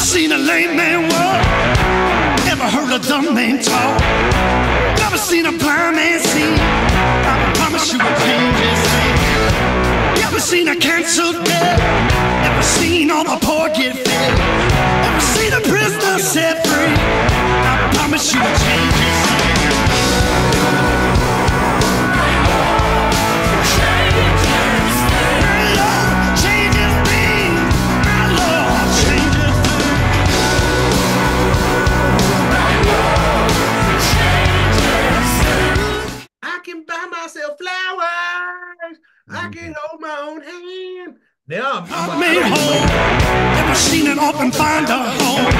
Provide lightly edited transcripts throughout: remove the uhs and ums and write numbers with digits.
seen a lame man walk, never heard a dumb man talk, never seen a blind man see. I promise you a change is made. Never seen a canceled dead, never seen all the poor get fed, never seen a prisoner set free. I promise you a change is made. I can buy myself flowers. I can hold my own hand. Now I'm made whole. Never seen an orphan find a home.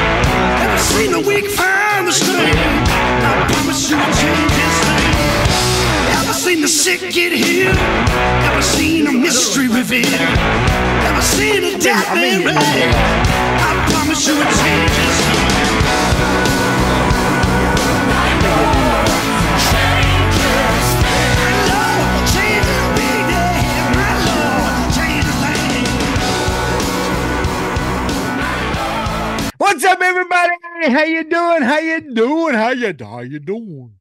Never seen the weak find the strength. I promise you a change is made. Never seen the sick get healed. Never seen a mystery revealed. Never seen a death man raised. I promise you a change is made. What's up, everybody? How you doing? How you doing? How you doing?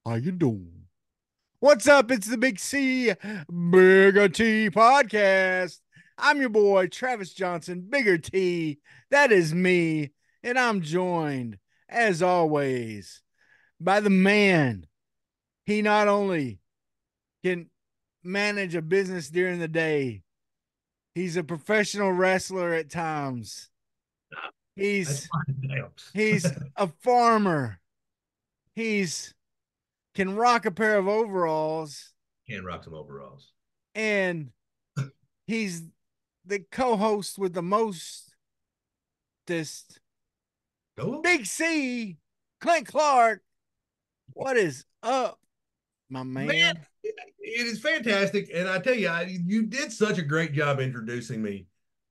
How you doing? What's up? It's the Big C, Bigger T podcast. I'm your boy, Travis Johnson, Bigger T. That is me. And I'm joined, as always, by the man. He not only can manage a business during the day, he's a professional wrestler at times. He's a farmer. He's can rock a pair of overalls. Can rock some overalls. And he's the co-host with the mostest. Big C, Clint Clark. What is up, my man? It is fantastic. And I tell you, you did such a great job introducing me.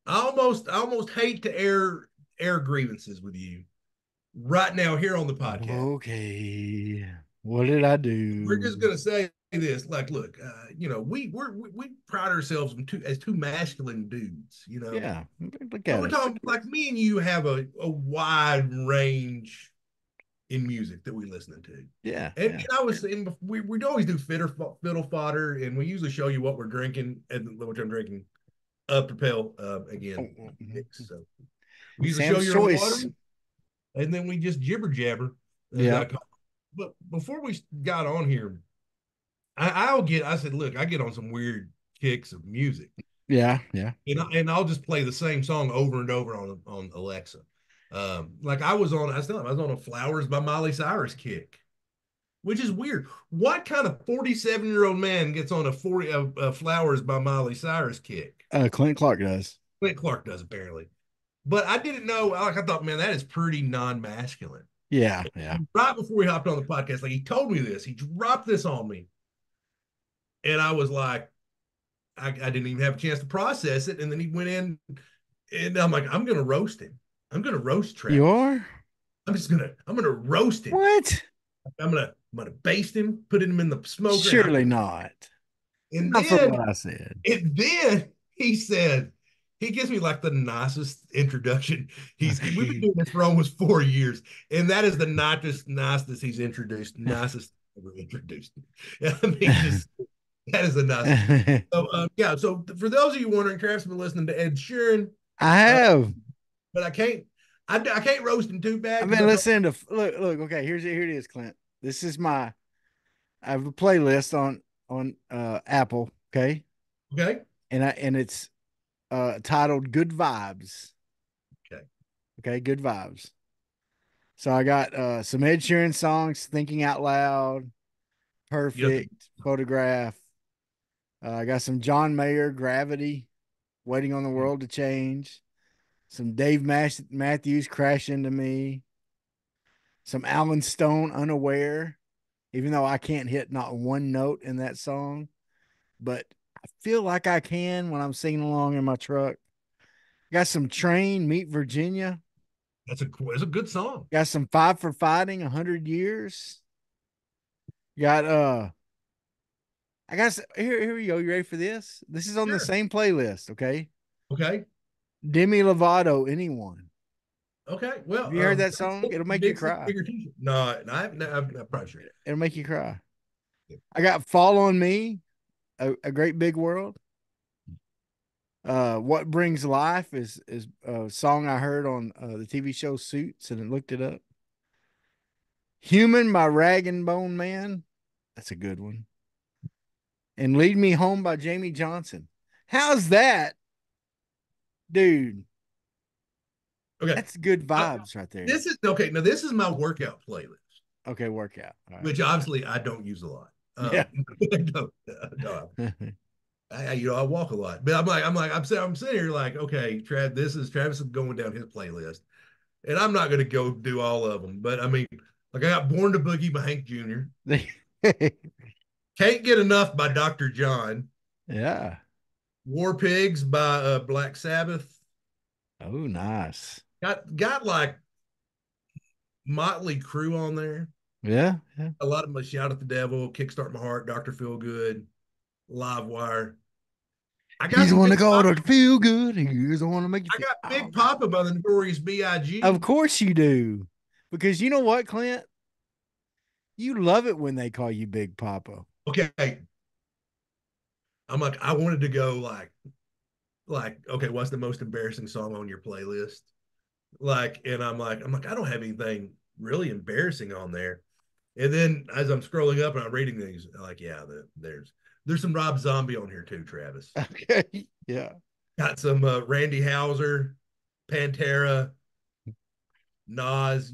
I almost hate to air grievances with you right now here on the podcast. Okay, what did I do? We're just gonna say this, like, look, we pride ourselves as two masculine dudes, Yeah, look at at we're talking like me and you have a wide range in music that we listen to. Yeah, and I was saying we'd always do fiddle fodder, and we usually show you what we're drinking, and which I'm drinking up Propel again. So we usually show you water, and then we just jibber jabber. Yeah. But before we got on here, I said, look, I get on some weird kicks of music. Yeah. And I'll just play the same song over and over on Alexa. Like I was on a Flowers by Miley Cyrus kick, which is weird. What kind of 47-year-old man gets on a Flowers by Miley Cyrus kick? Clint Clark does. Clint Clark does, apparently. But I didn't know. I thought, man, that is pretty non-masculine. Yeah. Right before we hopped on the podcast, like he told me this, he dropped this on me, and I was like, I didn't even have a chance to process it. And then he went in, and I'm like, I'm gonna roast him. I'm gonna roast Travis. You are? I'm gonna roast him. What? I'm gonna baste him, put him in the smoker. Surely not. And not then, what I said. And then he said, he gives me like the nicest introduction. We've been doing this for almost 4 years, and that is the nicest he's introduced, nicest ever introduced. I mean, that is the nicest. So, So for those of you wondering, Travis has been listening to Ed Sheeran. I have, but I can't roast him too bad. I've been listening to look. Okay, here it is, Clint. This is I have a playlist on Apple. Okay, and it's titled Good Vibes. Okay, Good Vibes. So I got some Ed Sheeran songs, Thinking Out Loud, Perfect, Photograph. I got some John Mayer, Gravity, Waiting on the World to Change. Some Dave Matthews, Crash Into Me. Some Alan Stone, Unaware, even though I can't hit not one note in that song. But I feel like I can when I'm singing along in my truck. Got some Train, Meet Virginia. That's a good song. Got some Five for Fighting, 100 Years. Got here we go. You ready for this? This is on the same playlist, okay? Okay. Demi Lovato, Anyone. Okay, well, Have you heard that song? It'll make you cry. No, I'm probably sure. It'll make you cry. I got Fall on Me, a Great Big World. What Brings Life is a song I heard on the TV show Suits, and I looked it up. Human by Rag and Bone Man. That's a good one. And Lead Me Home by Jamie Johnson. How's that, dude? Okay, that's good vibes right there. This is okay. Now this is my workout playlist. Okay, workout. Right. Which obviously I don't use a lot. Yeah. I walk a lot, but I'm sitting here like, okay, Travis is going down his playlist, and I'm not going to go do all of them, but I mean, like I got Born to Boogie by Hank Jr. Can't Get Enough by Dr. John. Yeah. War Pigs by Black Sabbath. Oh, nice. Got like Motley Crue on there. Yeah. A lot of them, Shout at the Devil, Kickstart My Heart, Dr. Feel Good, Live Wire. He's the one that called to feel good. He's the one to make you feel. I got Big Papa by the Notorious B.I.G. Of course you do. Because you know what, Clint? You love it when they call you Big Papa. Okay. I'm like, I wanted to go okay, what's the most embarrassing song on your playlist? And I'm like, I don't have anything really embarrassing on there. And then as I'm scrolling up and I'm reading these, like, yeah, there's some Rob Zombie on here too, Travis. Okay. Yeah. Got some Randy Houser, Pantera, Nas,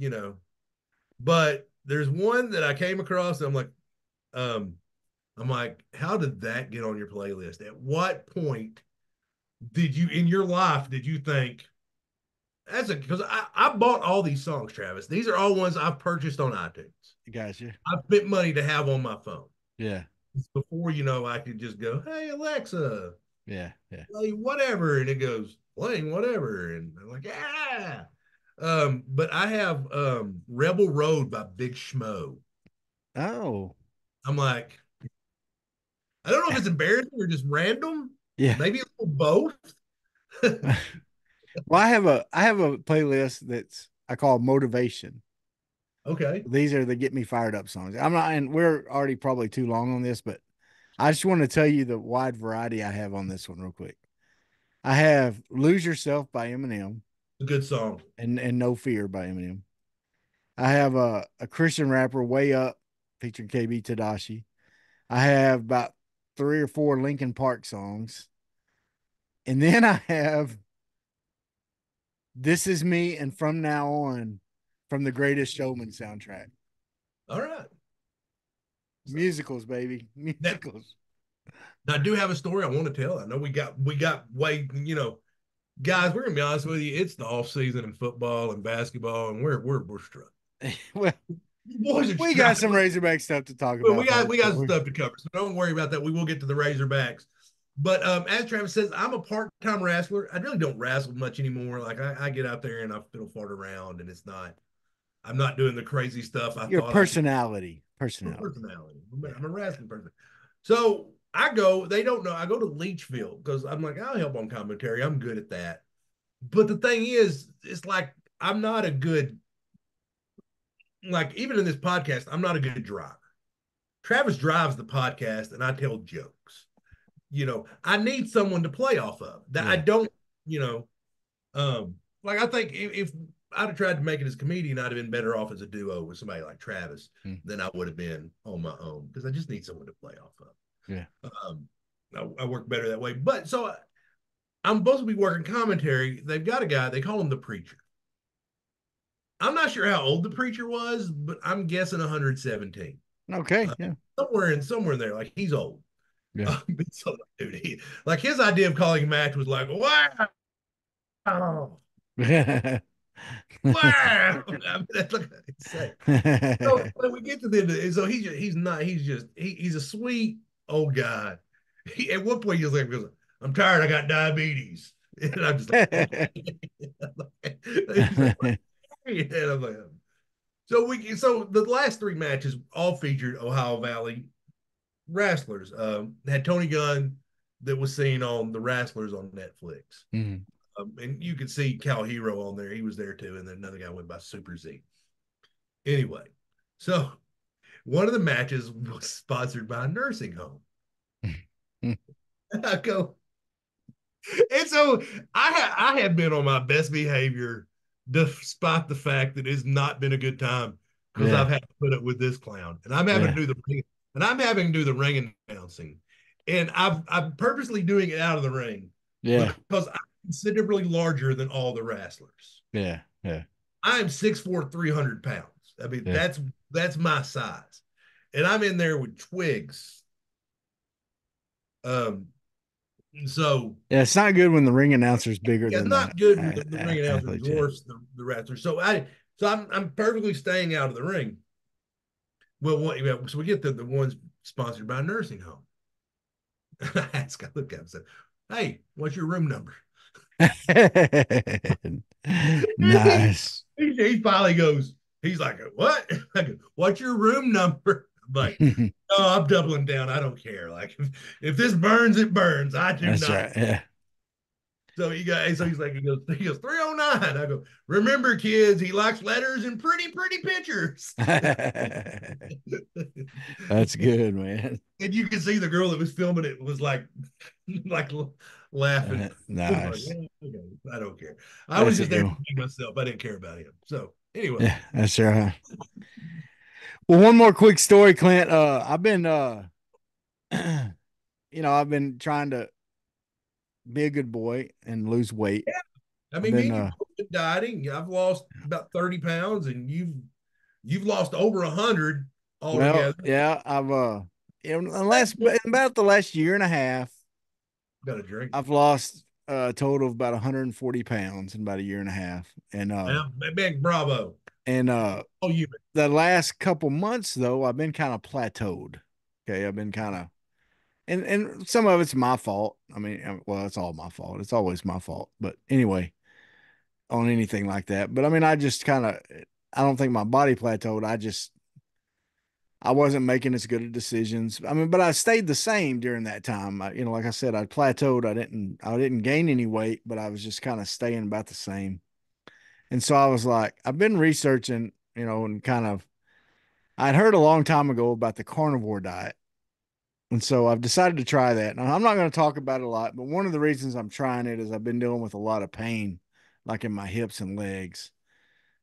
But there's one that I came across and I'm like, how did that get on your playlist? At what point did you in your life did you think because I bought all these songs, Travis. These are all ones I've purchased on iTunes. Gotcha. I spent money to have on my phone. Yeah. Before I could just go, hey Alexa. Yeah. Play whatever, and it goes playing whatever, and I'm like, yeah. But I have Rebel Road by Big Schmo. Oh. I'm like, I don't know if it's embarrassing or just random. Yeah. Maybe a little both. Well, I have a playlist that's I call Motivation. Okay. These are the get me fired up songs. I'm not, and we're already probably too long on this, but I just want to tell you the wide variety I have on this one real quick. I have Lose Yourself by Eminem. A good song. And No Fear by Eminem. I have a Christian rapper, Way Up, featuring KB Tadashi. I have about 3 or 4 Linkin Park songs. And then I have This Is Me and From Now On from the Greatest Showman soundtrack. All right. Musicals, baby. Musicals. Now, I do have a story I want to tell. I know we got way, guys, we're gonna be honest with you. It's the off season in football and basketball, and we're struck. Well, we got some Razorback stuff to talk about. We got some stuff to cover, so don't worry about that. We will get to the Razorbacks. But as Travis says, I'm a part-time wrestler. I really don't wrestle much anymore. Like I get out there and I fiddle fart around, and I'm not doing the crazy stuff. Your personality. I'm a wrestling person. So they don't know. I go to Leachville because I'm like, I'll help on commentary. I'm good at that. But the thing is, it's like, I'm not a good, even in this podcast, I'm not a good driver. Travis drives the podcast and I tell jokes. I need someone to play off of that. Yeah. I don't, I think if I'd have tried to make it as a comedian, I'd have been better off as a duo with somebody like Travis than I would have been on my own, because I just need someone to play off of. Yeah. I work better that way. But so I'm supposed to be working commentary. They've got a guy, they call him the Preacher. I'm not sure how old the Preacher was, but I'm guessing 117. Okay. Yeah. Somewhere in there. Like, he's old. Yeah. So, dude, his idea of calling a match was like, wow. Wow. That's like insane. So when we get to the end, so he's a sweet old guy. At one point he was like, I'm tired, I got diabetes. And I'm just like, okay. And I'm like, so the last 3 matches all featured Ohio Valley wrestlers. Had Tony Gunn that was seen on The Wrestlers on Netflix. Mm-hmm. And you could see Cal Hero on there. He was there too. And then another guy went by Super Z. Anyway, so one of the matches was sponsored by a nursing home. I go, and so I had been on my best behavior despite the fact that it's not been a good time because Yeah. I've had to put up with this clown. And I'm having to do the ring, and I'm having to do the ring announcing. And I'm purposely doing it out of the ring Yeah. because I'm considerably larger than all the wrestlers. Yeah. Yeah. I'm 6'4", 300 pounds. I mean, Yeah. that's my size. And I'm in there with twigs. Um, so Yeah, it's not good when the ring announcer's bigger yeah, than not good when the ring announcer athlete. Yeah. dwarfs the wrestler. So I'm perfectly staying out of the ring. Well, so we get the ones sponsored by a nursing home. I ask, I look at him and said, "Hey, what's your room number?" Nice. He finally goes, he's like, "What? I go, what's your room number?" I'm like, "Oh, I'm doubling down. I don't care. Like, if this burns, it burns. I do That's not." right. Yeah. So he's like, he goes 309. I go, remember, kids, he likes letters and pretty pictures. That's good, man. And you can see the girl that was filming it was like like laughing. Like, Nice. yeah, okay, I don't care. I was That's a just there good to one. be myself. I didn't care about him. So anyway, Yeah, that's right. Well, one more quick story, Clint. I've been I've been trying to be a good boy and lose weight. yeah. I I've mean, me been and you both been dieting. I've lost about 30 pounds, and you've lost over 100 well, altogether. yeah, I've in about the last year and a half, Got a drink. I've lost a total of about 140 pounds in about a year and a half. Yeah, big bravo. And Oh, you. the last couple months though, I've been kind of plateaued. Okay, I've been kind of and some of it's my fault. I mean, well, it's all my fault. It's always my fault. But anyway, on anything like that. But I mean, I just kind of I don't think my body plateaued. I wasn't making as good of decisions. I mean, but I stayed the same during that time. Like I said, I plateaued. I didn't gain any weight, but I was just kind of staying about the same. And so I was like, I've been researching, and kind of I'd heard a long time ago about the carnivore diet. And so I've decided to try that. Now, I'm not going to talk about it a lot, but one of the reasons I'm trying it is I've been dealing with a lot of pain, like in my hips and legs.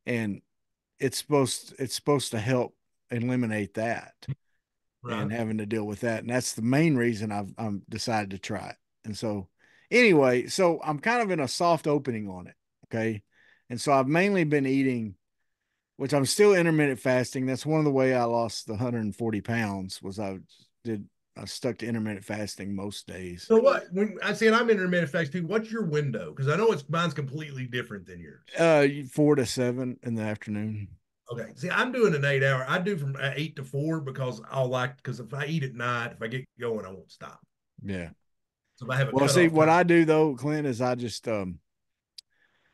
And it's supposed to help eliminate that Right. and having to deal with that. And that's the main reason I'm decided to try it. And so anyway, so I'm kind of in a soft opening on it. Okay. And so I've mainly been eating, which I'm still intermittent fasting. That's one of the way I lost the 140 pounds was I stuck to intermittent fasting most days. So what? When I said I'm intermittent fasting, what's your window? Because I know mine's completely different than yours. 4 to 7 in the afternoon. Okay. See, I'm doing an 8 hour. I do from 8 to 4 because because if I eat at night, if I get going, I won't stop. Yeah. So if I have a Well, see, cutoff what time. I do though, Clint, is I just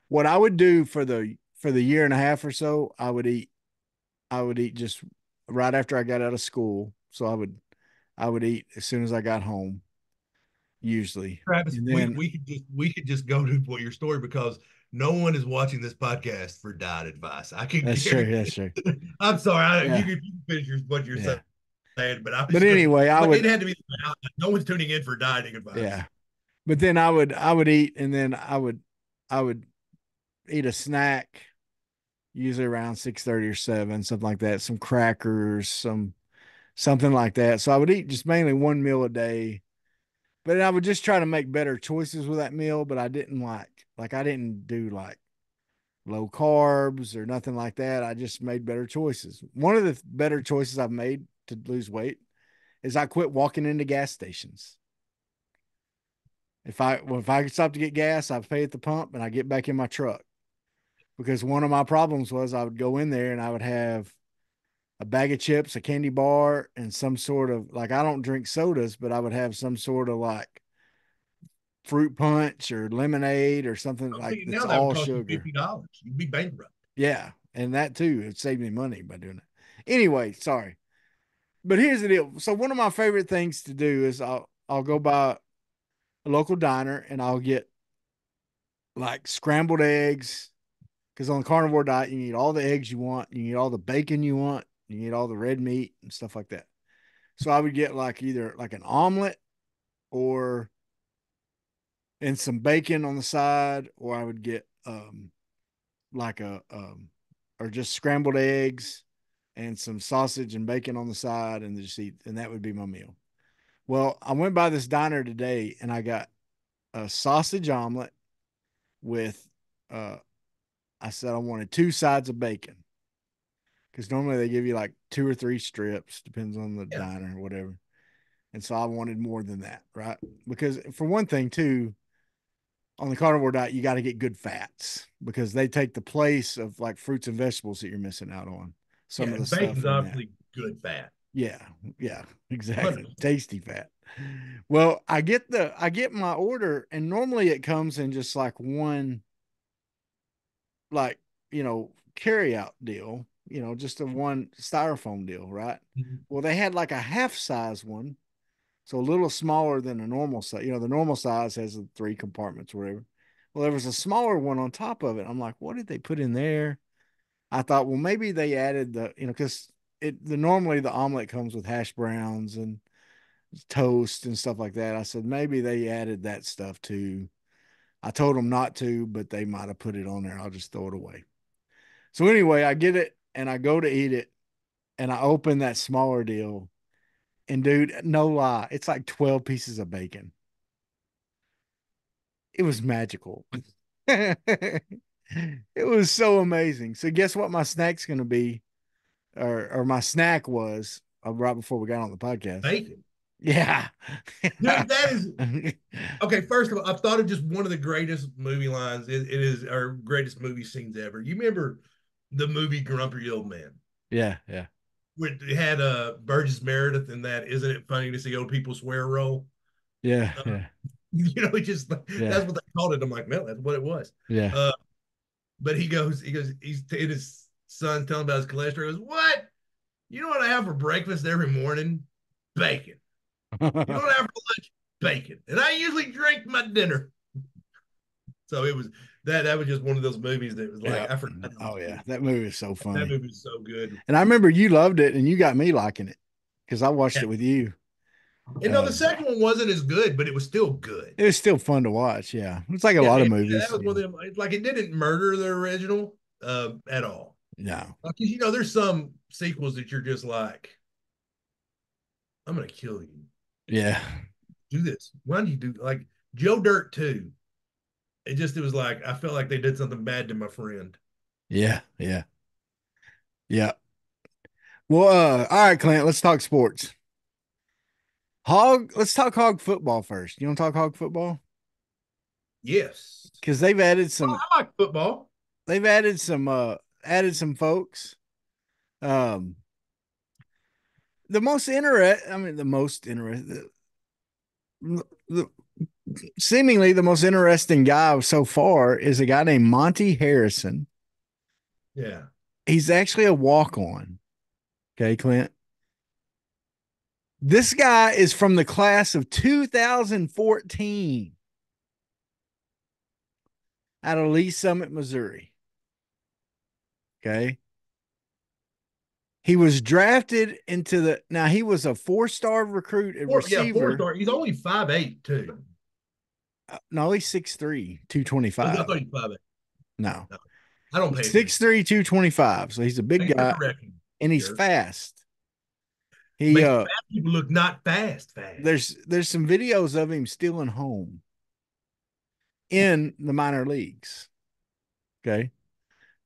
what I would do for the year and a half or so, I would eat just right after I got out of school. So I would eat as soon as I got home, usually. Travis, And we then we could just go to your story because no one is watching this podcast for diet advice. I can that's true. guarantee. That's true. I'm sorry. You Yeah. can finish what you're Yeah. saying, but I was But just going. anyway, I It would, had to be. No one's tuning in for dieting advice. yeah. But then I would eat and then I would eat a snack usually around 6:30 or 7, something like that, some crackers, something like that. So I would eat just mainly one meal a day. But I would just try to make better choices with that meal, but I didn't I didn't do like low carbs or nothing like that. I just made better choices. One of the better choices I've made to lose weight is I quit walking into gas stations. If I stop to get gas, I pay at the pump and I get back in my truck. Because one of my problems was I would go in there and I would have a bag of chips, a candy bar, and some sort of like I don't drink sodas, but I would have some sort of like fruit punch or lemonade or something like See, that's now that would all cost you sugar. $50. You'd be bankrupt. Yeah. And that too, it saved me money by doing it. Anyway, sorry. But here's the deal. So one of my favorite things to do is I'll go by a local diner and I'll get like scrambled eggs. Because on the carnivore diet, you need all the eggs you want, you need all the bacon you want, you need all the red meat and stuff like that. So I would get like either like an omelet or and some bacon on the side, or I would get like a or just scrambled eggs and some sausage and bacon on the side, and just eat, and that would be my meal. Well, I went by this diner today and I got a sausage omelet with I said I wanted two sides of bacon because normally they give you like two or three strips, depends on the Yeah. diner or whatever. And so I wanted more than that, right? Because for one thing, too, on the carnivore diet, you got to get good fats because they take the place of like fruits and vegetables that you're missing out on. Some Yeah, of the and stuff bacon's in that. obviously good fat. Yeah, yeah, exactly. 100%. Tasty fat. Well, I get my order, and normally it comes in just like one, like carry out deal, just a one styrofoam deal, right? Mhm. Well, they had like a half size one, so a little smaller than a normal size. The normal size has the three compartments or whatever. Well, there was a smaller one on top of it. I'm like, what did they put in there? I thought, well, maybe they added because normally the omelet comes with hash browns and toast and stuff like that. I said maybe they added that stuff too. I told them not to, but they might have put it on there. I'll just throw it away. So anyway, I get it and I go to eat it and I open that smaller deal. And dude, no lie, it's like 12 pieces of bacon. It was magical. It was so amazing. So guess what my snack's gonna be, or my snack was right before we got on the podcast. Bacon. Yeah. Dude, that is okay. First of all, I've thought of just one of the greatest movie lines. It is our greatest movie scenes ever. You remember the movie Grumpy Old Man? Yeah, yeah. It had Burgess Meredith in that. Isn't it funny to see old people swear roll? Yeah, Uh, yeah, just yeah, that's what they called it. I'm like, man, that's what it was. yeah. But he's his son telling about his cholesterol. He goes, what? You know what I have for breakfast every morning? Bacon. You know what I have for lunch? Bacon. And I usually drink my dinner. So it was that was just one of those movies that was like, Yeah. I forgot. Oh yeah, that movie is so That funny. movie is so good. And I remember you loved it, and you got me liking it because I watched Yeah. it with you. And no, the second one wasn't as good, but it was still good. It was still fun to watch. Yeah, it's like a Yeah, lot of that movies. was one of them. Like it didn't murder the original at all. No. Like there's some sequels that you're just like, I'm gonna kill you. Yeah. Do this. Why do you do like Joe Dirt 2? It was like I felt like they did something bad to my friend. Yeah. Yeah. Yeah. Well, all right, Clint, let's talk sports. Let's talk hog football first. You want to talk hog football? Yes. Because I like football. they've added some folks. Um the most interest I mean the most interest the, seemingly the most interesting guy so far is a guy named Monty Harrison. Yeah. He's actually a walk-on. Okay, Clint. This guy is from the class of 2014 out of Lee Summit, Missouri. Okay. He was drafted into now he was a four-star recruit at Four receiver. star. He's only 5'8" too. No, he's 6'3", I 225. thought he's 5'8". No. No, I don't pay He's attention. 6'3", 225. So he's a big Thanks for guy correcting. and he's Jerk. fast. He Makes fast people look not fast. There's some videos of him stealing home in the minor leagues. Okay.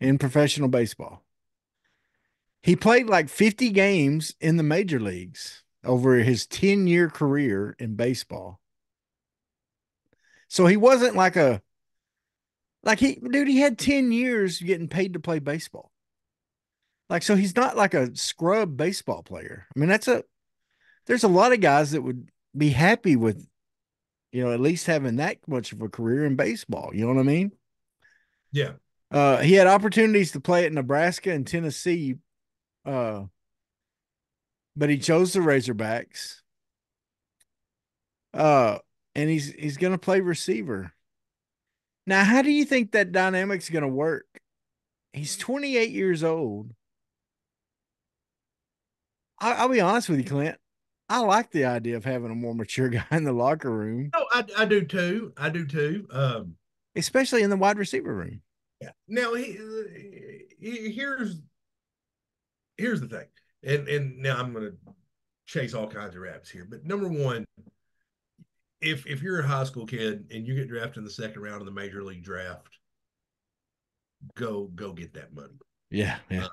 In professional baseball. He played like 50 games in the major leagues over his 10-year career in baseball. So he wasn't like he had 10 years getting paid to play baseball. Like, so he's not like a scrub baseball player. I mean, there's a lot of guys that would be happy with, at least having that much of a career in baseball. You know what I mean? Yeah. He had opportunities to play at Nebraska and Tennessee, but he chose the Razorbacks. And he's going to play receiver. Now, how do you think that dynamic's going to work? He's 28 years old. I'll be honest with you, Clint. I like the idea of having a more mature guy in the locker room, Oh, I do too. I do too. especially in the wide receiver room. Yeah. Now here's the thing, and now I'm going to chase all kinds of rabbits here. But number one, if you're a high school kid and you get drafted in the second round of the major league draft, go get that money. Yeah, yeah.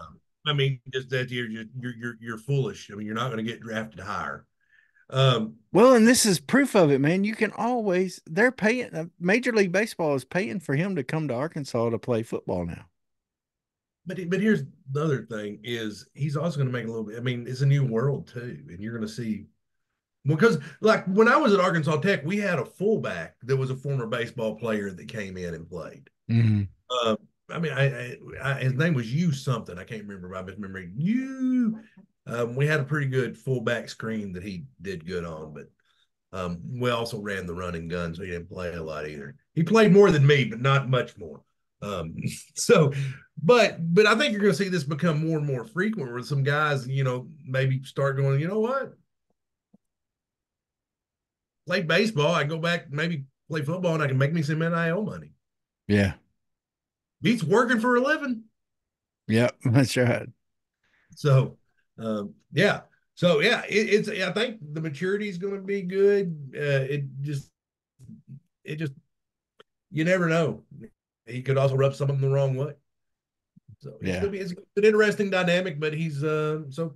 I mean, just that you're foolish. I mean, you're not going to get drafted higher. Well, and this is proof of it, man. You can always, they're paying, Major League Baseball is paying for him to come to Arkansas to play football now. But here's the other thing is he's also going to make a little bit. I mean, it's a new world too, and you're going to see because like when I was at Arkansas Tech, we had a fullback that was a former baseball player that came in and played. Mm-hmm. I mean, his name was you something I can't remember by memory. You, we had a pretty good fullback screen that he did good on, but we also ran the running gun, so he didn't play a lot either. He played more than me, but not much more. So, but I think you're going to see this become more and more frequent, where some guys, maybe start going, you know what, play baseball, I go back maybe play football, and I can make me some NIL money. Yeah. Beats working for a living. Yep, that's right. So, yeah. So yeah, it's. I think the maturity is going to be good. It just, you never know. He could also rub some of them the wrong way. So it's an interesting dynamic, but he's so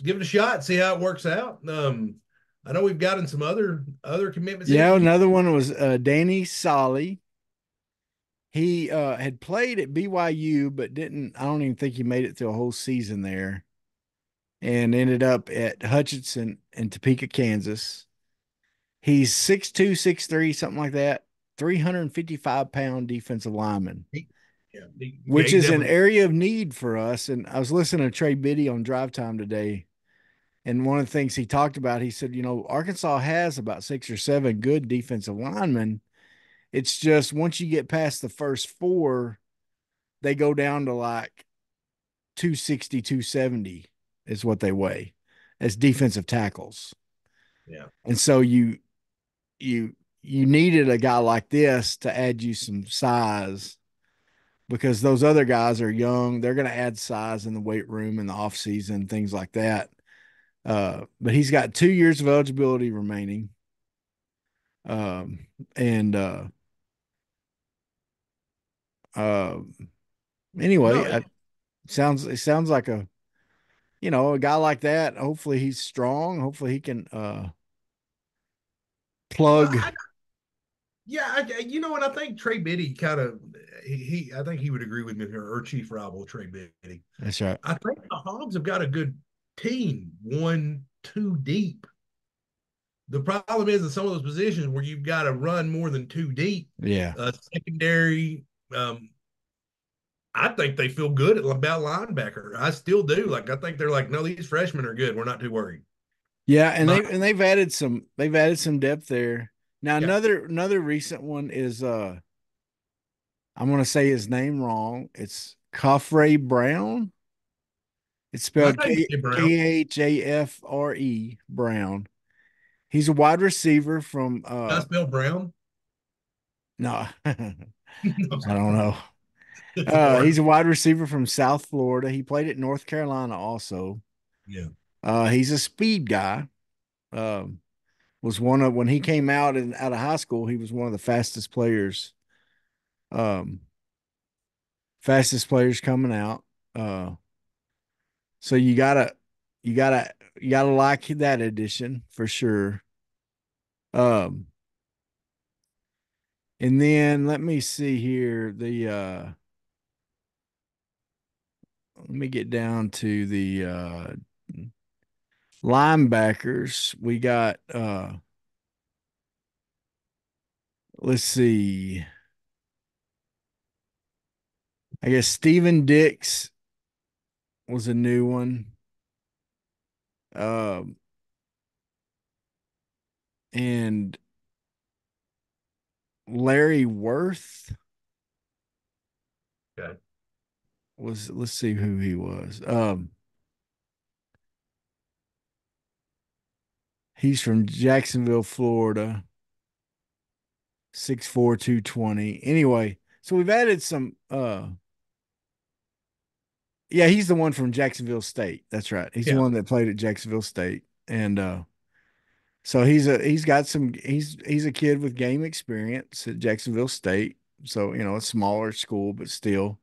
give it a shot, see how it works out. I know we've gotten some other commitments. Yeah, another one was Danny Solly. He had played at BYU, but didn't. I don't even think he made it through a whole season there, and ended up at Hutchinson in Topeka, Kansas. He's 6'2", 6'3", something like that. 355-pound defensive lineman, which is an area of need for us. And I was listening to Trey Biddy on Drive Time today, and one of the things he talked about, he said, Arkansas has about 6 or 7 good defensive linemen. It's just once you get past the first 4, they go down to like 260, 270 is what they weigh as defensive tackles. Yeah. And so you needed a guy like this to add you some size, because those other guys are young. They're going to add size in the weight room in the off season, things like that. But he's got 2 years of eligibility remaining. And anyway, No, it sounds like a guy like that. Hopefully he's strong. Hopefully he can plug. Well, and I think Trey Biddy kind of I think he would agree with me here, or Chief Rival Trey Biddy. That's right. I think the Hogs have got a good team, 1-2 deep. The problem is in some of those positions where you've got to run more than 2 deep. Yeah. Secondary, I think they feel good about linebacker. I still do. Like I think they're like, no, these freshmen are good. We're not too worried. Yeah, and they've added some depth there. Now another recent one is I'm gonna say his name wrong. It's Khafre Brown. It's spelled Khafre Brown. He's a wide receiver from I spell Brown? no, I don't know. He's a wide receiver from South Florida. He played at North Carolina also. Yeah. He's a speed guy. Was one of when he came out of high school, he was one of the fastest players coming out. So you gotta like that addition for sure. Um, and then let me see here. Let me get down to the linebackers. We got let's see. I guess Steven Dix was a new one. Um, and Larry Worth. Okay. Let's see who he was. He's from Jacksonville, Florida. 6'4", 220. Anyway, so we've added some yeah, he's the one from Jacksonville State. That's right. He's the Yeah. one that played at Jacksonville State. And so he's a kid with game experience at Jacksonville State. So, a smaller school, but still.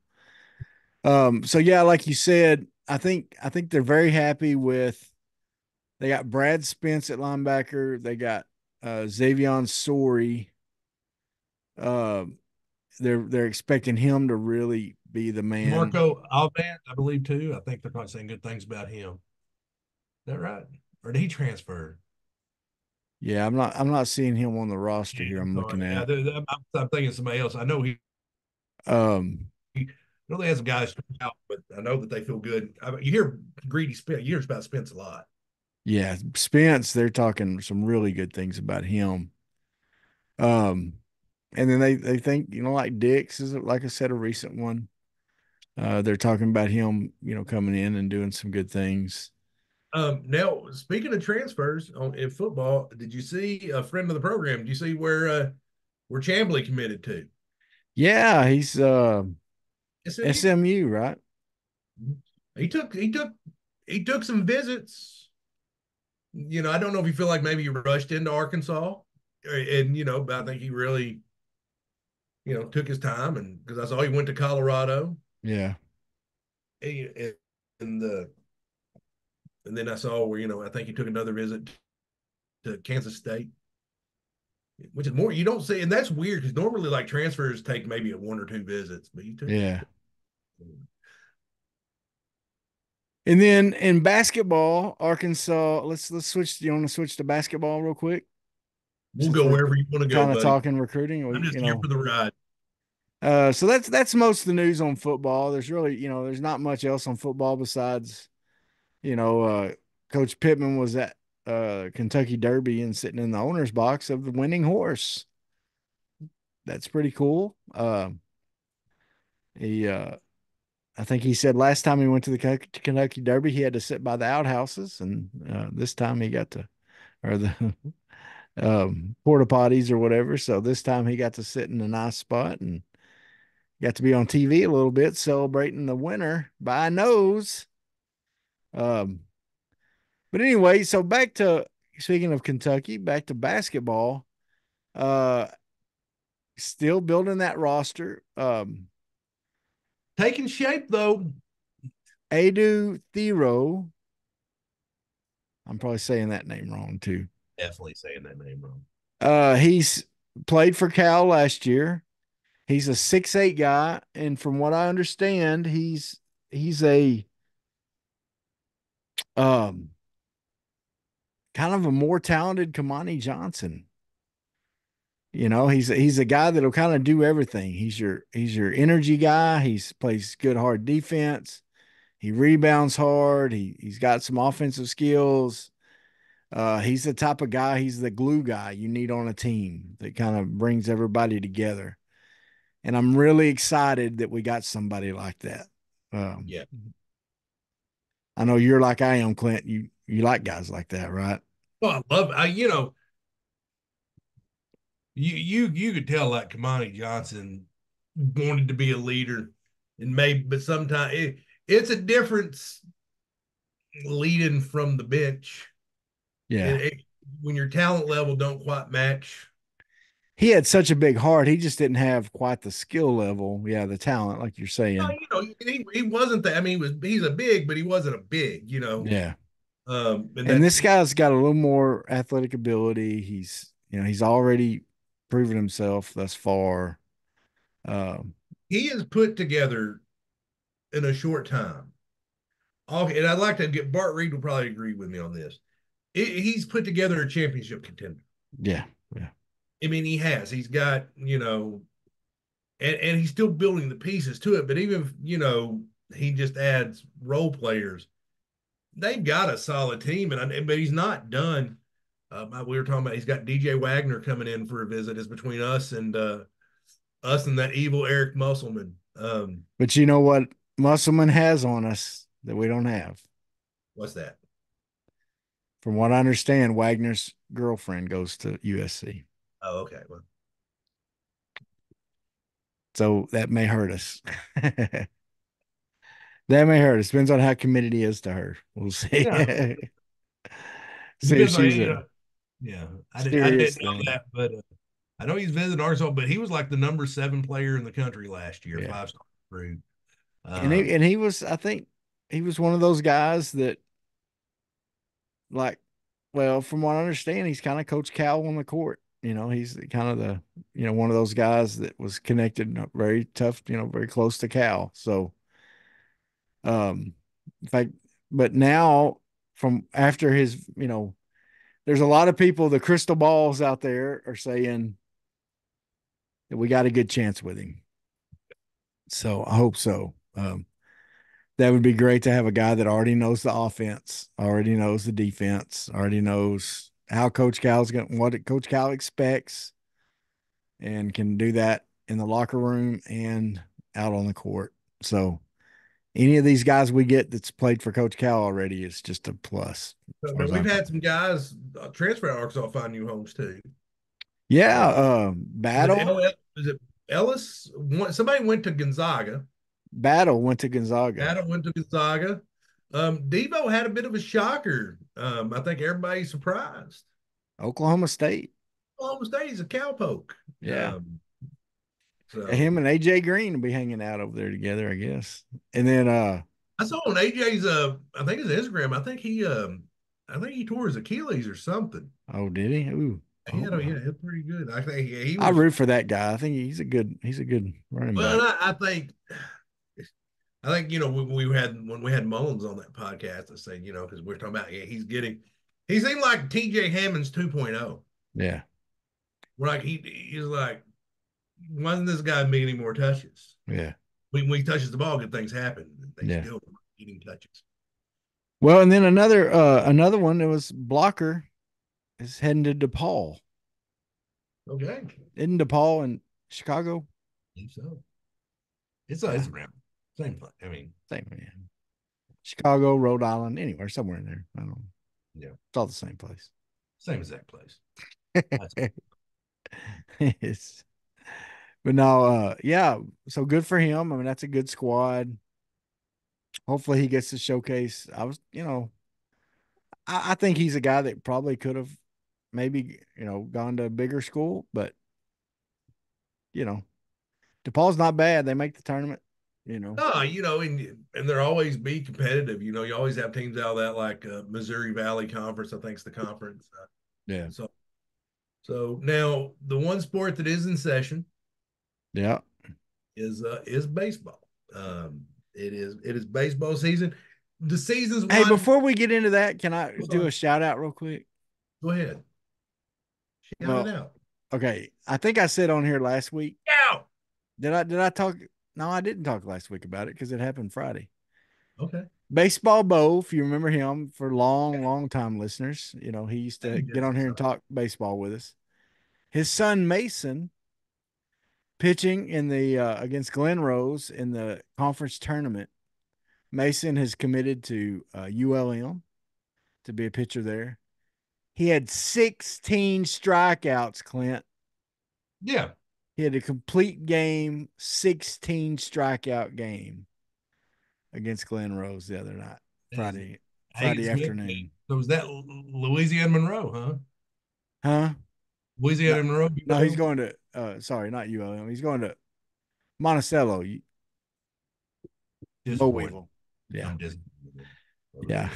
So yeah, like you said, I think they're very happy with they got Brad Spence at linebacker. They got Xavion Sorey. Uh, they're expecting him to really be the man. Marco Alvant, I believe too. I think they're probably saying good things about him. Is that right? Or did he transfer? Yeah, I'm not seeing him on the roster Yeah, here. I'm I'm looking sorry. Yeah, at. I'm thinking somebody else. I know Um, I know they have some guys out, but I know that they feel good. You hear greedy Spence. You hear about Spence a lot. yeah, Spence, they're talking some really good things about him. Um, and then they think, like Dix is like I said, a recent one. They're talking about him, coming in and doing some good things. Now speaking of transfers in football, did you see a friend of the program? Did you see where Chambly committed to? Yeah, he's SMU. SMU, right? He took he took he took some visits. I don't know if you feel like maybe you rushed into Arkansas, and but I think he really took his time, and because I saw he went to Colorado, Yeah. and, and the and then I saw where I think he took another visit to Kansas State, which is more you don't see, and that's weird because normally like transfers take maybe a one or two visits, but he took. Yeah. And then in basketball, Arkansas, let's switch. You want to switch to basketball real quick? We'll Since go we're wherever you want to go, kind of buddy. talking recruiting, I'm just here for the ride. So that's most of the news on football. There's really, there's not much else on football besides, you know, uh, Coach Pittman was at Kentucky Derby and sitting in the owner's box of the winning horse. That's pretty cool. He I think he said last time he went to the Kentucky Derby, he had to sit by the outhouses, and this time he got to, or the porta potties or whatever. So this time he got to sit in a nice spot and got to be on TV a little bit, celebrating the winner by a nose. Um, but anyway, so back to speaking of Kentucky, back to basketball. Uh, Still building that roster. Taking shape though. Adu Thero, I'm probably saying that name wrong too. Definitely saying that name wrong. He's played for Cal last year. He's a 6'8" guy, and from what I understand, he's a um kind of a more talented Kamani Johnson. He's a guy that'll kind of do everything. He's your energy guy. He's plays good hard defense. He rebounds hard. He's got some offensive skills. He's the type of guy, he's the glue guy you need on a team that kind of brings everybody together. And I'm really excited that we got somebody like that. Yeah. I know you're like I am, Clint. You like guys like that, right? Oh, I love you could tell like Kamani Johnson wanted to be a leader and maybe but sometimes it's a difference leading from the bench. Yeah. When your talent level don't quite match. He had such a big heart. He just didn't have quite the skill level. Yeah, the talent, like you're saying. He wasn't that. I mean, he's a big, but he wasn't a big. Yeah. And And that's this guy's got a little more athletic ability. He's already proven himself thus far. Um, he is put together in a short time. And I'd like to get Bart Reed will probably agree with me on this. He's put together a championship contender. yeah. Yeah. I mean, he has. He's got, and he's still building the pieces to it. But even if, he just adds role players, they've got a solid team. But he's not done. We were talking about he's got DJ Wagner coming in for a visit. It's between us and that evil Eric Musselman. But you know what Musselman has on us that we don't have? What's that? From what I understand, Wagner's girlfriend goes to USC. Oh, okay. Well, So that may hurt us. That may hurt us. Depends on how committed he is to her. We'll see. yeah. See if Depends on she's a yeah. I serious didn't know thing. that, but I know he's visiting Arkansas. But he was like the number 7 player in the country last year, Yeah. 5-star recruit. And he was, I think he was one of those guys that like, well, from what I understand, he's kind of Coach Cal on the court. He's kind of one of those guys that was connected, very tough, very close to Cal. So, in fact, but now from after his, there's a lot of people, the crystal balls out there are saying that we got a good chance with him. So I hope so. That would be great to have a guy that already knows the offense, already knows the defense, already knows how Coach Cal's going, what Coach Cal expects, and can do that in the locker room and out on the court. So any of these guys we get that's played for Coach Cal already is just a plus. As far as We've I'm had concerned. some guys transfer to Arkansas find new homes too. Yeah, Is it, Battle is it Ellis? Somebody went to Gonzaga. Battle went to Gonzaga. Adam went to Gonzaga. Devo had a bit of a shocker. I think everybody's surprised. Oklahoma State. Oklahoma State's a cowpoke. Yeah. So Him and AJ Green will be hanging out over there together, I guess. And then I saw on AJ's I think his Instagram, I think he tore his Achilles or something. oh, did he? Ooh. Yeah, Oh, yeah, it's pretty good. I think he I was root for that guy. I think he's a good running well, back. I think when we had Mullins on that podcast, I said, because we're talking about he seemed like TJ Hammond's 2.0. Yeah. We're like he's like, why doesn't this guy make any more touches? Yeah. When he touches the ball, good things happen. They Yeah. still getting touches. Well, and then another one that was blocker is heading to DePaul. Okay. Isn't DePaul in Chicago? I think so. It's around same place. I mean, Same, yeah. Chicago, Rhode Island, anywhere, somewhere in there. I don't know. yeah, It's all the same place. same exact place. It's, but no, yeah. So good for him. I mean, that's a good squad. Hopefully he gets to showcase. I think he's a guy that probably could have maybe, gone to a bigger school, but you know, DePaul's not bad. They make the tournament, you know. No, and they're always be competitive. You always have teams out of that like Missouri Valley Conference. I think it's the conference. Yeah. So now the one sport that is in session Yeah. is baseball. It is baseball season. The season's Hey, wide. before we get into that, can I do a shout out real quick? Go ahead. Shout it Well, out. okay. I think I said on here last week. Yeah. Did I talk? No, I didn't talk last week about it because it happened Friday. Okay. Baseball Bo, if you remember him for long time listeners, he used He to did get on some here and stuff. talk baseball with us. His son Mason pitching in the against Glen Rose in the conference tournament. Mason has committed to ULM to be a pitcher there. He had 16 strikeouts, Clint. Yeah. He had a complete game, 16 strikeout game against Glen Rose the other night, Friday afternoon. So was that Louisiana Monroe, huh? Huh? No, Louisiana Monroe, no, he's UL? going to sorry, not ULM. He's going to Monticello. Bo Disappointed. Weevil. Yeah. I'm disappointed. Yeah.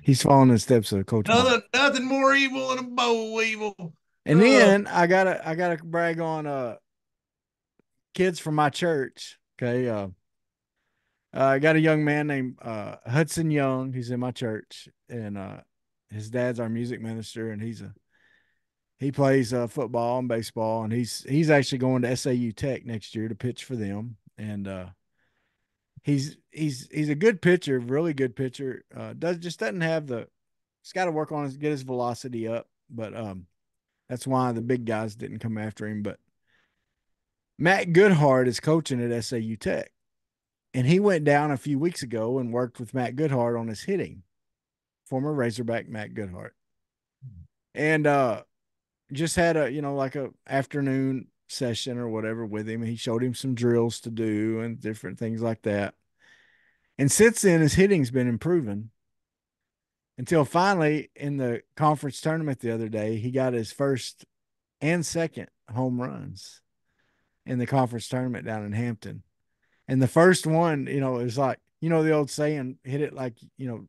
He's following the steps of Coach Monk. Nothing more evil than a boll weevil. And then I gotta brag on kids from my church. Okay. I got a young man named Hudson Young. He's in my church, and his dad's our music minister, and he plays football and baseball, and he's actually going to SAU Tech next year to pitch for them. And he's a good pitcher, really good pitcher. Doesn't have the. He's got to work on get his velocity up, but that's why the big guys didn't come after him. But Matt Goodhart is coaching at SAU Tech. And he went down a few weeks ago and worked with Matt Goodhart on his hitting, former Razorback Matt Goodhart. And just had a, like a afternoon session or whatever with him. He showed him some drills to do and different things like that. And since then, his hitting's been improving until finally in the conference tournament the other day, he got his first and second home runs in the conference tournament down in Hampton. And the first one, it was like, the old saying, hit it like, do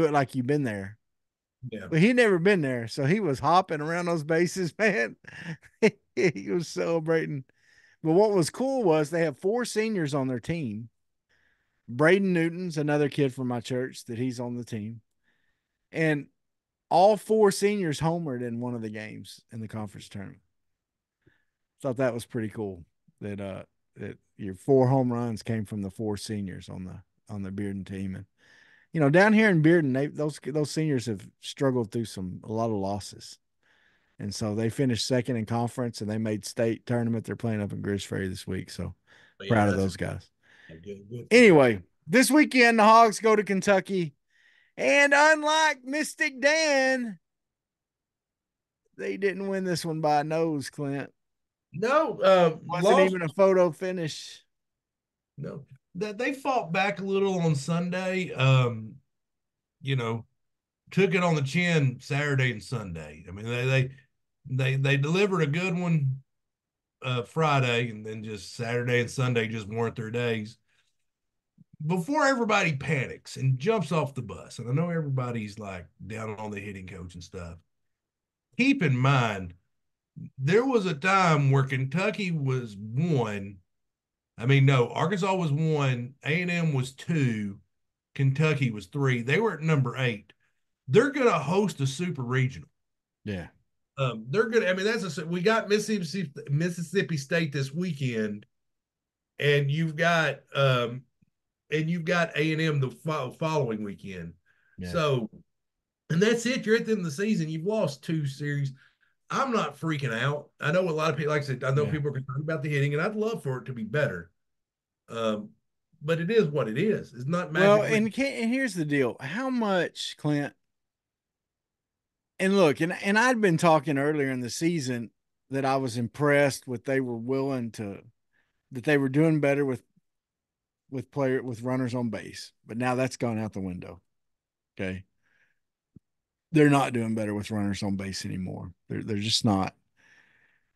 it like you've been there. Yeah. But he'd never been there. So he was hopping around those bases, man. He was celebrating. But what was cool was they have 4 seniors on their team. Braden Newton's another kid from my church that he's on the team. And all 4 seniors homered in one of the games in the conference tournament. Thought that was pretty cool that your 4 home runs came from the 4 seniors on the Bearden team. And down here in Bearden, those seniors have struggled through a lot of losses. And so they finished second in conference and they made state tournament. They're playing up in Grizz Ferry this week. So proud of those guys. Good. Anyway, this weekend the Hogs go to Kentucky. And unlike Mystic Dan, they didn't win this one by a nose, Clint. No, Wasn't even a photo finish. No, that they fought back a little on Sunday. Took it on the chin Saturday and Sunday. I mean, they delivered a good one Friday, and then just Saturday and Sunday just weren't their days. Before everybody panics and jumps off the bus, and I know everybody's like down on the hitting coach and stuff, keep in mind there was a time where Kentucky was 1. I mean, no, Arkansas was 1, A&M was 2, Kentucky was 3. They were at number 8. They're going to host a super regional. Yeah. They're going to, I mean, we got Mississippi State this weekend, and you've got A&M the following weekend. Yeah. So, and that's it. You're at the end of the season. You've lost 2 series. I'm not freaking out. I know a lot of people, like I said, I know people are concerned about the hitting, and I'd love for it to be better. But it is what it is. It's not magic. Well, and here's the deal. How much, Clint? And look, and I'd been talking earlier in the season that I was impressed with that they were doing better with runners on base. But now that's gone out the window. Okay. They're not doing better with runners on base anymore. They're just not.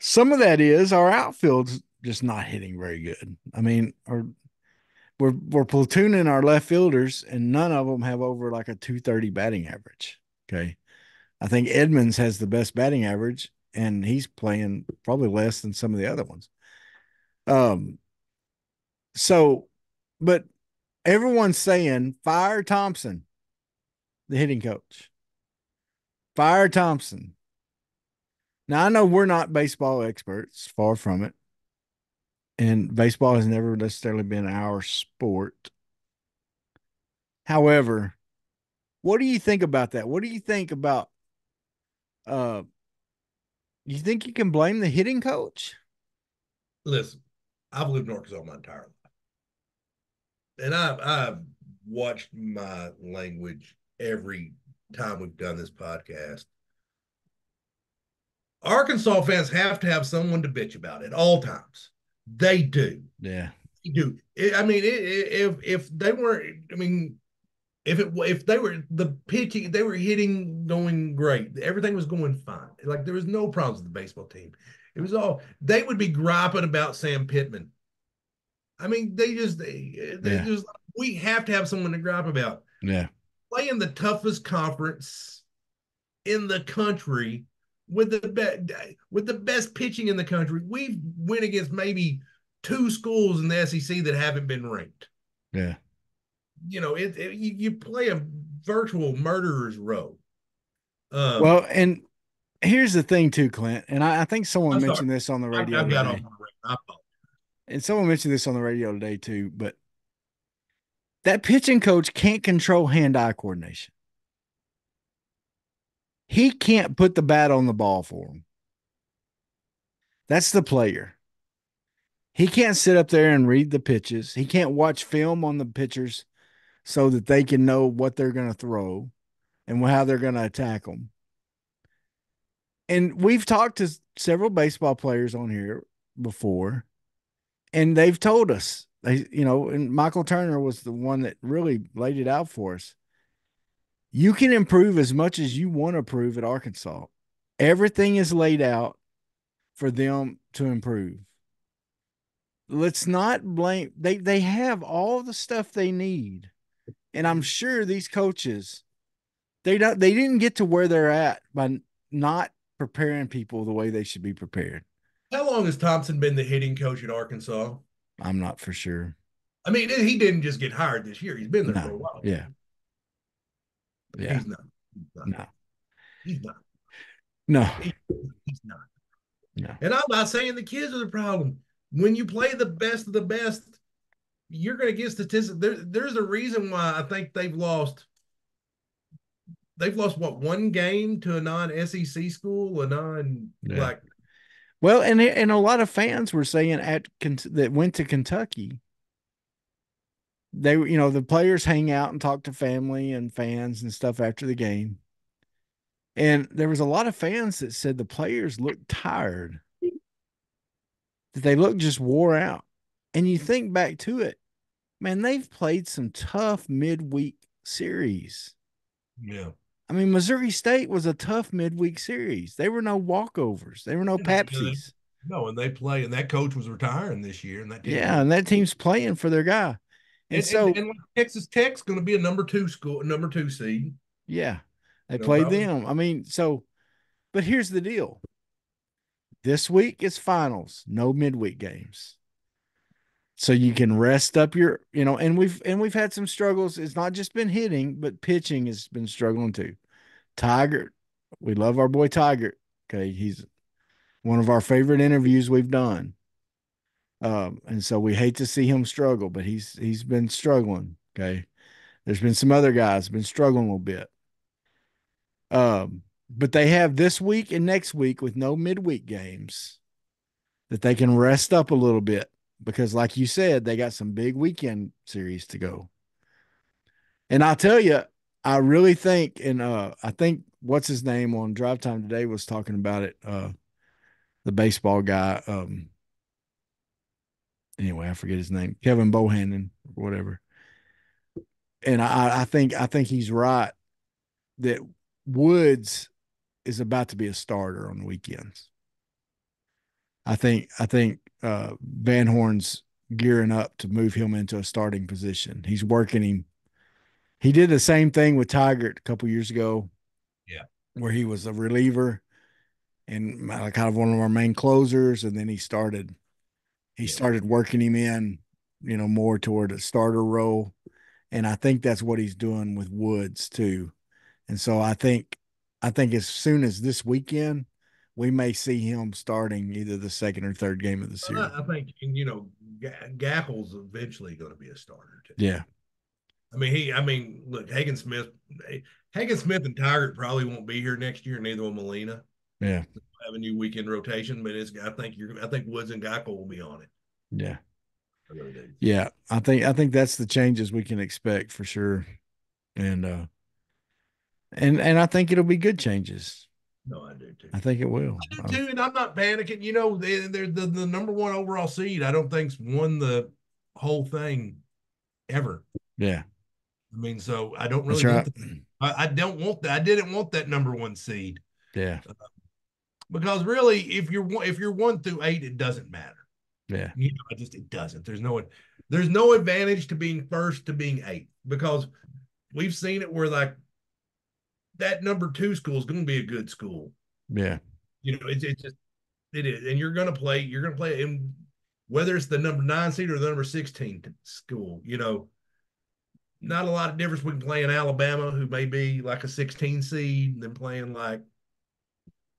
Some of that is our outfield's just not hitting very good. I mean, we're platooning our left fielders, and none of them have over like a 230 batting average. Okay. I think Edmonds has the best batting average, and he's playing probably less than some of the other ones. So, but everyone's saying fire Thompson, the hitting coach. Fire Thompson. Now, I know we're not baseball experts, far from it. And baseball has never necessarily been our sport. However, what do you think about that? What do you think about you think you can blame the hitting coach? Listen, I've lived in Arkansas my entire life. And I've watched my language every time we've done this podcast. Arkansas fans have to have someone to bitch about at all times. They do. Yeah. They do. If they weren't, I mean, if they were the pitching, they were hitting going great. Everything was going fine. Like there was no problems with the baseball team. It was all they would be griping about Sam Pittman. I mean, they just we have to have someone to gripe about. Yeah. Playing the toughest conference in the country with the best pitching in the country. We've went against maybe 2 schools in the SEC that haven't been ranked. Yeah. You play a virtual murderer's row. Well, and here's the thing too, Clint, and I think someone mentioned this on the radio today. And someone mentioned this on the radio today too, but that pitching coach can't control hand-eye coordination. He can't put the bat on the ball for him. That's the player. He can't sit up there and read the pitches. He can't watch film on the pitchers so that they can know what they're going to throw and how they're going to attack them. And we've talked to several baseball players on here before, and they've told us, and Michael Turner was the one that really laid it out for us. You can improve as much as you want to improve at Arkansas. Everything is laid out for them to improve. Let's not blame they have all the stuff they need. And I'm sure these coaches they didn't get to where they're at by not preparing people the way they should be prepared. How long has Thompson been the hitting coach at Arkansas? I'm not for sure. I mean, he didn't just get hired this year. He's been there No. for a while. Yeah. Yeah. He's not. No. He's not. No. He's not. No. And I'm not saying the kids are the problem. When you play the best of the best, you're going to get statistics. There's a reason why I think they've lost. They've lost what, one game to a non-SEC school, like. Well, and a lot of fans were saying that went to Kentucky. The players hang out and talk to family and fans and stuff after the game. And there was a lot of fans that said the players looked tired, that they looked just wore out. And you think back to it, man, they've played some tough midweek series. Yeah. I mean, Missouri State was a tough midweek series. They were no walkovers. They were no Pepsis. No, and they play, and that coach was retiring this year, and that team. Yeah, and that team's playing for their guy. And Texas Tech's going to be a number 2 seed. Yeah, they played them. I mean, but here's the deal. This week is finals, no midweek games. So you can rest up and we've had some struggles. It's not just been hitting, but pitching has been struggling too. Tiger, we love our boy Tiger. Okay, he's one of our favorite interviews we've done. And so we hate to see him struggle, but he's been struggling. Okay. There's been some other guys been struggling a little bit. But they have this week and next week with no midweek games that they can rest up a little bit because, like you said, they got some big weekend series to go. And I'll tell you, I really think, and I think what's his name on Drive Time today was talking about it. The baseball guy. Anyway, I forget his name, Kevin Bohannon or whatever. And I think he's right that Woods is about to be a starter on the weekends. I think Van Horn's gearing up to move him into a starting position. He's working him. He did the same thing with Tiger a couple years ago. Yeah. Where he was a reliever and kind of one of our main closers. And then he started working him in, more toward a starter role. And I think that's what he's doing with Woods too. And so I think as soon as this weekend, we may see him starting either the second or third game of the series. I think, Gackle's eventually going to be a starter too. Yeah. Look, Hagen Smith and Tiger probably won't be here next year. Neither will Molina. Yeah. Have a new weekend rotation, but I think Woods and Gackle will be on it. Yeah. I really do. Yeah. I think that's the changes we can expect for sure. And I think it'll be good changes. No, I do too. I think it will. I do too, and I'm not panicking. They're the number 1 overall seed. I don't think's won the whole thing ever. Yeah. I mean, so I don't really want I don't want that. I didn't want that number 1 seed. Yeah. Because really, if you're 1 through 8, it doesn't matter. Yeah. It doesn't. There's no advantage to being first to being 8th because we've seen it where like that number 2 school is going to be a good school. Yeah. It is. And you're going to play in whether it's the number 9 seed or the number 16 school, not a lot of difference between playing Alabama, who may be like a 16 seed, and then playing like,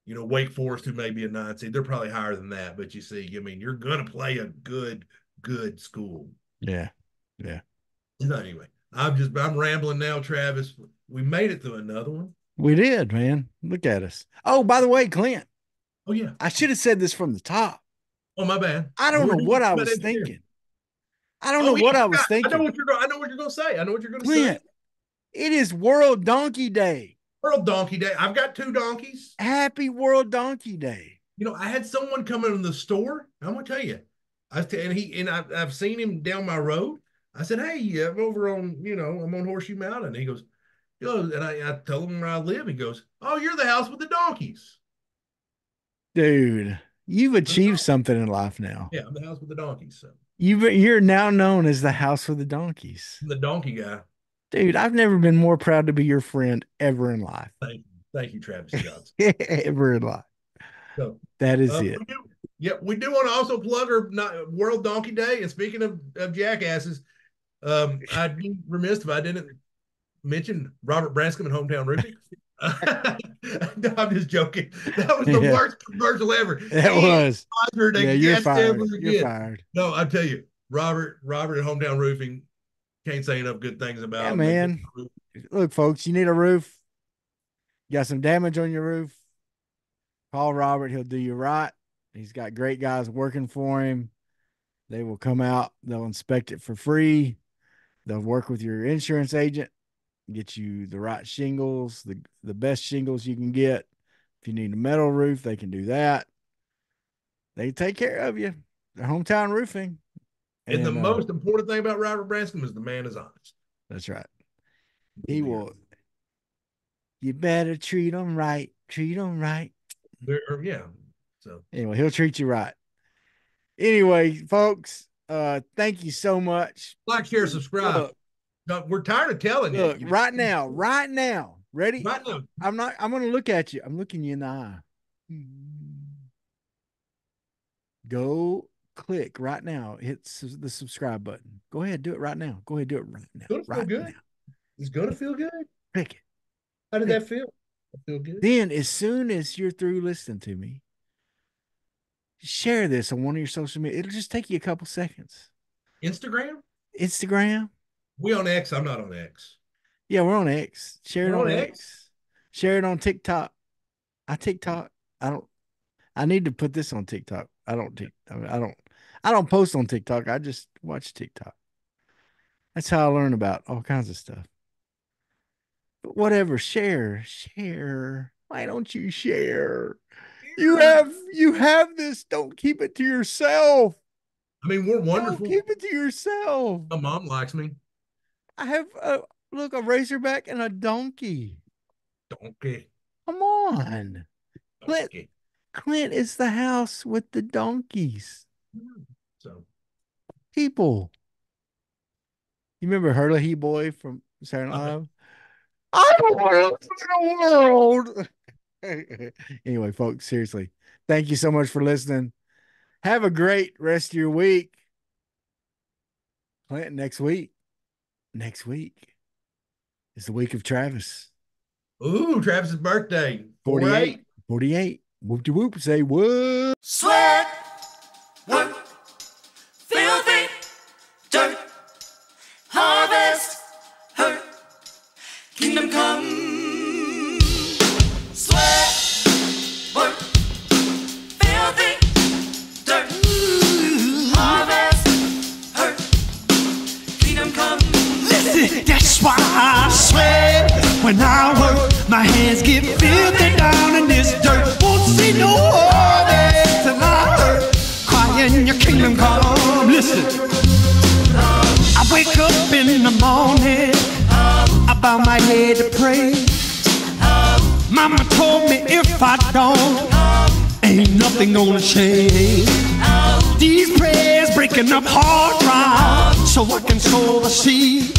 Wake Forest, who may be a 9 seed. They're probably higher than that, but you see, you're going to play a good school. Yeah. Yeah. So anyway, I'm rambling now, Travis. We made it through another one. We did, man. Look at us. Oh, by the way, Clint. Oh, yeah. I should have said this from the top. Oh, my bad. I don't know what I was thinking. I don't know what I was thinking. I know what you're going to say. I know what you're going to say. It is World Donkey Day. World Donkey Day. I've got 2 donkeys. Happy World Donkey Day. You know, I had someone come in the store. I'm gonna tell you, I've seen him down my road. I said, "Hey, I'm over on, I'm on Horseshoe Mountain." And he goes, and I tell him where I live. He goes, "Oh, you're the house with the donkeys." Dude, you've achieved something in life now. Yeah, I'm the house with the donkeys. So you're now known as the house with the donkeys. I'm the donkey guy. Dude, I've never been more proud to be your friend ever in life. Thank you, Travis Johnson. Ever in life. So that is it. We do want to also plug our World Donkey Day. And speaking of jackasses, I'd be remiss if I didn't mention Robert Branscombe and Hometown Roofing. No, I'm just joking. That was the worst commercial ever. That was. You're fired. You're fired. No, I tell you, Robert and Hometown Roofing, can't say enough good things about him. Man. Look, folks, you need a roof. You got some damage on your roof. Call Robert. He'll do you right. He's got great guys working for him. They will come out. They'll inspect it for free. They'll work with your insurance agent, get you the right shingles, the best shingles you can get. If you need a metal roof, they can do that. They take care of you. They're Hometown Roofing. And the most important thing about Robert Branscombe is the man is honest. That's right. He will. You better treat him right. Treat him right. Yeah. So anyway, he'll treat you right. Anyway, folks, thank you so much. Like, share, subscribe. Look, we're tired of telling you. Right now. Ready? Right now. I'm going to look at you. I'm looking you in the eye. Go click right now. Hit the subscribe button. Go ahead. Do it right now. Go ahead. Do it right now. It's going to feel good. It's going to feel good. Click it. How did that feel? Feel good. Then, as soon as you're through listening to me, share this on one of your social media. It'll just take you a couple seconds. Instagram. We on X. I'm not on X. Yeah, we're on X. Share it on X. Share it on TikTok. I need to put this on TikTok. I don't post on TikTok. I just watch TikTok. That's how I learn about all kinds of stuff. But whatever, share. Why don't you share? You have this. Don't keep it to yourself. I mean, we're wonderful. Don't keep it to yourself. My mom likes me. I have a razorback and a donkey. Donkey. Come on. Clint is the house with the donkeys. So people. You remember Hurley Boy from Saturday Night Live? I don't want to the world. Anyway, folks, seriously, thank you so much for listening. Have a great rest of your week. Clint, next week is the week of Travis. Ooh, Travis's birthday. 48. Whoop-de-whoop. Say what? Sweat, work, filthy, dirt, harvest, hurt, kingdom come. Sweat, work, filthy, dirt, harvest, hurt, kingdom come. Listen, that's why I sweat when I work. My hands get filthy down in this dirt. Won't see no harvest till I hurt. Crying your kingdom come. Listen, I wake up in the morning, I bow my head to pray. Mama told me if I don't, ain't nothing gonna change. These prayers breaking up hard ground so I can sow the seed.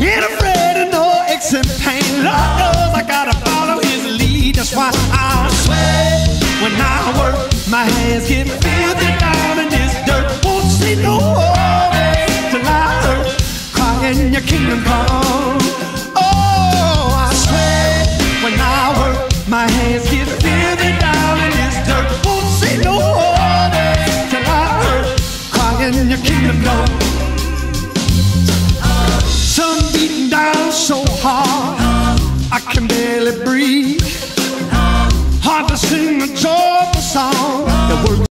Ain't afraid of no aches and pain. Lord knows I gotta follow his lead. That's why I sweat when I work. My hands get filthy down in this dirt. Won't see no harvest till I hurt. Crying your kingdom come. Oh, I sweat when I work. My hands get filthy down in this dirt. Won't see no harvest till I hurt. Crying your kingdom come. Sun beating down so hard, I can barely breathe. Hard to sing a joyful song. The words